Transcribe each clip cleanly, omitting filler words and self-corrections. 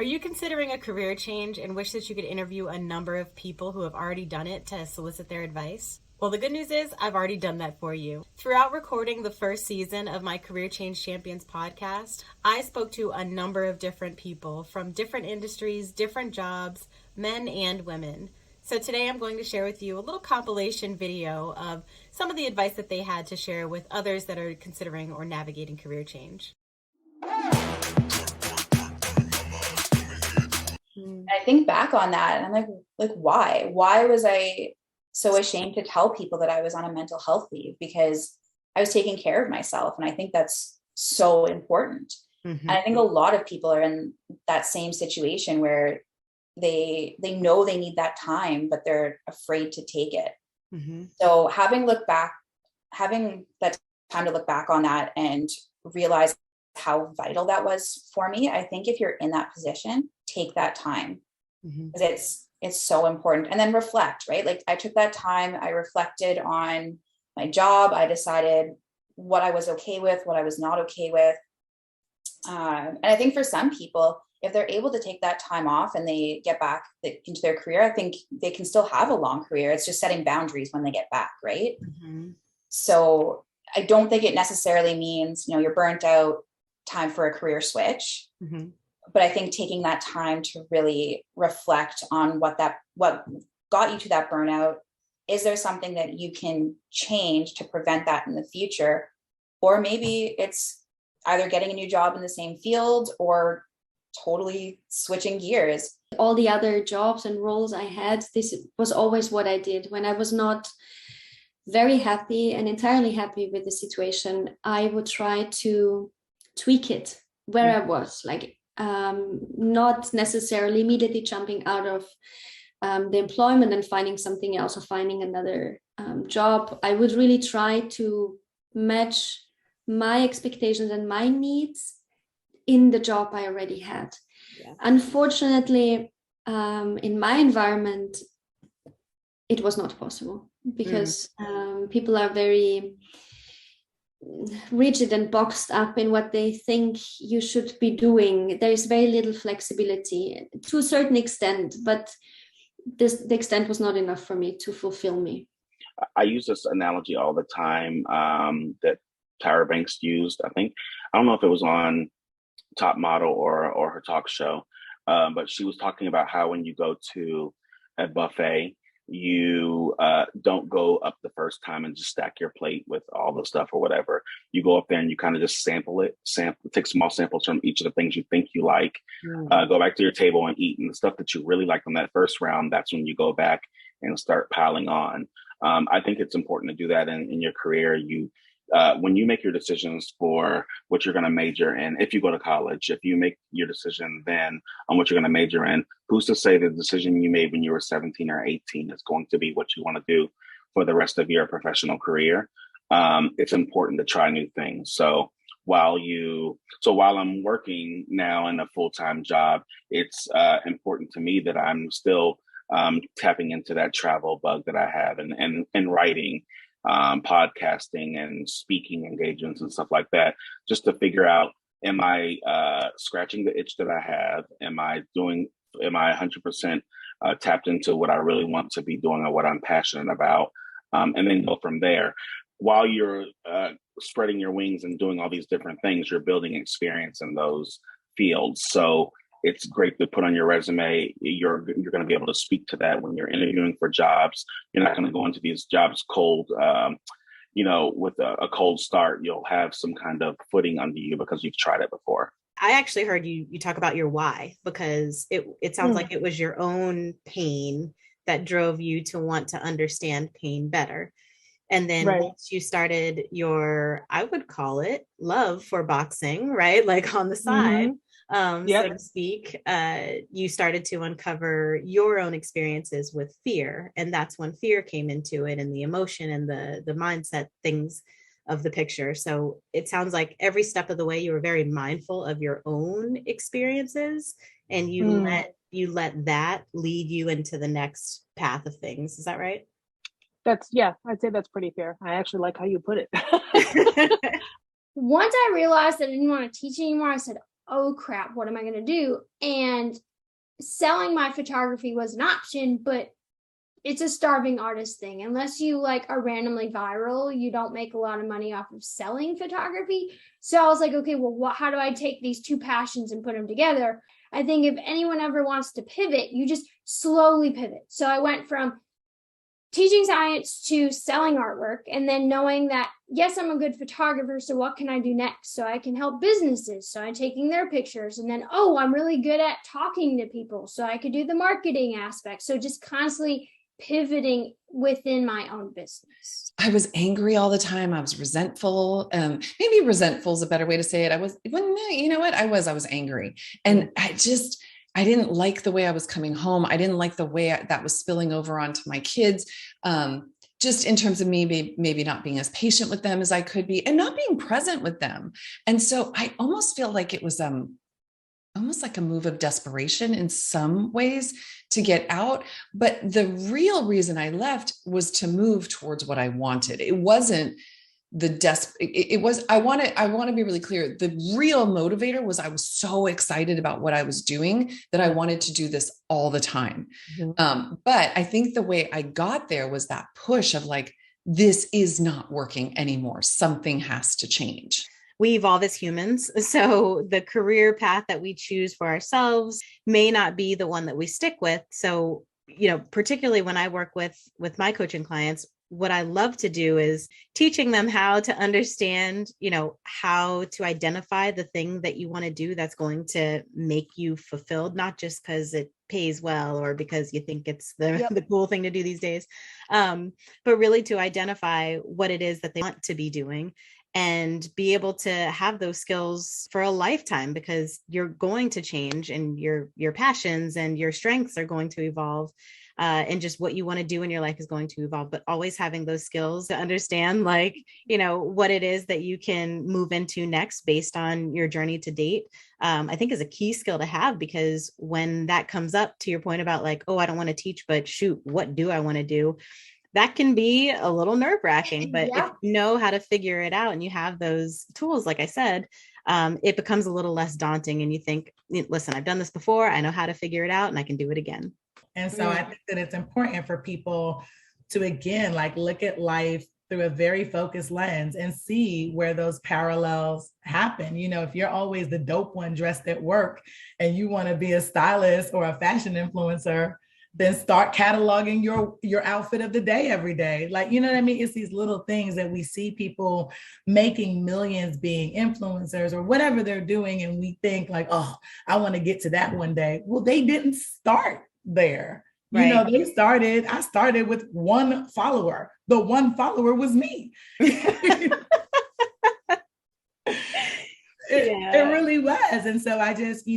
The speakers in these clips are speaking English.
Are you considering a career change and wish that you could interview a number of people who have already done it to solicit their advice? Well, the good news is I've already done that for you. Throughout recording the first season of my Career Change Champions podcast, I spoke to a number of different people from different industries, different jobs, men and women. So today I'm going to share with you a little compilation video of some of the advice that they had to share with others that are considering or navigating career change. I think back on that and I'm like, why? Why was I so ashamed to tell people that I was on a mental health leave? Because I was taking care of myself. And I think that's so important. Mm-hmm. And I think a lot of people are in that same situation where they know they need that time, but they're afraid to take it. Mm-hmm. So having that time to look back on that and realize how vital that was for me, I think if you're in that position, take that time, because it's so important. And then reflect, right? Like I took that time, I reflected on my job, I decided what I was okay with, what I was not okay with. And I think for some people, if they're able to take that time off and they get back into their career, I think they can still have a long career. It's just setting boundaries when they get back, right? Mm-hmm. So I don't think it necessarily means, you're burnt out, time for a career switch. Mm-hmm. But I think taking that time to really reflect on what got you to that burnout. Is there something that you can change to prevent that in the future? Or maybe it's either getting a new job in the same field or totally switching gears. All the other jobs and roles I had, this was always what I did. When I was not very happy and entirely happy with the situation, I would try to tweak it where I was, like not necessarily immediately jumping out of the employment and finding something else or finding another job. I would really try to match my expectations and my needs in the job I already had. Yeah. Unfortunately, in my environment, it was not possible because people are very rigid and boxed up in what they think you should be doing. There is very little flexibility to a certain extent, but the extent was not enough for me to fulfill me. I use this analogy all the time that Tyra Banks used. I don't know if it was on Top Model or her talk show, but she was talking about how when you go to a buffet, you don't go up the first time and just stack your plate with all the stuff or whatever. You go up there and you kind of just take small samples from each of the things you think you like, go back to your table and eat. And the stuff that you really like on that first round, that's when you go back and start piling on. I think it's important to do that in your career. When you make your decisions for what you're going to major in, if you go to college, if you make your decision then on what you're going to major in, who's to say the decision you made when you were 17 or 18 is going to be what you want to do for the rest of your professional career? It's important to try new things. So while I'm working now in a full-time job, it's important to me that I'm still tapping into that travel bug that I have and writing, podcasting and speaking engagements and stuff like that, just to figure out, am I scratching the itch that I have? Am I 100% tapped into what I really want to be doing or what I'm passionate about? And then go from there. While you're spreading your wings and doing all these different things, you're building experience in those fields. So it's great to put on your resume. You're going to be able to speak to that when you're interviewing for jobs. You're not going to go into these jobs cold, with a cold start. You'll have some kind of footing under you because you've tried it before. I actually heard you talk about your why, because it sounds like it was your own pain that drove you to want to understand pain better. And then once you started your, I would call it love for boxing, right? Like on the side, so to speak, you started to uncover your own experiences with fear. And that's when fear came into it, and the emotion and the mindset things of the picture. So it sounds like every step of the way you were very mindful of your own experiences, and you let that lead you into the next path of things. Is that right? I'd say that's pretty fair. I actually like how you put it. Once I realized that I didn't want to teach anymore, I said, oh crap, what am I going to do? And selling my photography was an option, but it's a starving artist thing. Unless you like are randomly viral, you don't make a lot of money off of selling photography. So I was like, okay, well, how do I take these two passions and put them together? I think if anyone ever wants to pivot, you just slowly pivot. So I went from teaching science to selling artwork, and then knowing that, yes, I'm a good photographer, so what can I do next? So I can help businesses, so I'm taking their pictures, and then, oh, I'm really good at talking to people, so I could do the marketing aspect. So just constantly pivoting within my own business. I was angry all the time. I was resentful. Maybe resentful is a better way to say it. You know what? I was angry. And I didn't like the way I was coming home. I didn't like the way that was spilling over onto my kids. Just in terms of me maybe not being as patient with them as I could be and not being present with them. And so I almost feel like it was almost like a move of desperation in some ways to get out. But the real reason I left was to move towards what I wanted. It wasn't I want to be really clear. The real motivator was I was so excited about what I was doing that I wanted to do this all the time. Mm-hmm. But I think the way I got there was that push of like, this is not working anymore. Something has to change. We evolve as humans. So the career path that we choose for ourselves may not be the one that we stick with. So, particularly when I work with my coaching clients, what I love to do is teaching them how to understand, how to identify the thing that you want to do that's going to make you fulfilled, not just because it pays well or because you think it's the cool thing to do these days, but really to identify what it is that they want to be doing and be able to have those skills for a lifetime, because you're going to change and your passions and your strengths are going to evolve. And just what you want to do in your life is going to evolve, but always having those skills to understand, what it is that you can move into next based on your journey to date, I think is a key skill to have, because when that comes up, to your point about like, oh, I don't want to teach, but shoot, what do I want to do? That can be a little nerve-wracking, but if you know how to figure it out and you have those tools, like I said, it becomes a little less daunting and you think, listen, I've done this before. I know how to figure it out and I can do it again. And so I think that it's important for people to, again, look at life through a very focused lens and see where those parallels happen. If you're always the dope one dressed at work and you want to be a stylist or a fashion influencer, then start cataloging your outfit of the day every day. You know what I mean? It's these little things that we see people making millions being influencers or whatever they're doing. And we think oh, I want to get to that one day. Well, they didn't start there. Right. I started with one follower. The one follower was me. It really was. And so I just,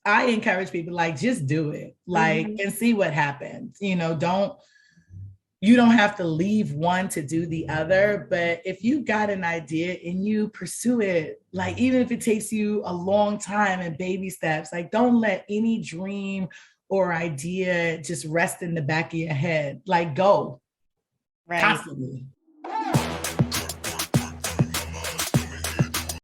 I encourage people just do it, and see what happens. You don't have to leave one to do the other, but if you got an idea and you pursue it, even if it takes you a long time and baby steps, don't let any dream or idea just rest in the back of your head. Go. Right. Constantly.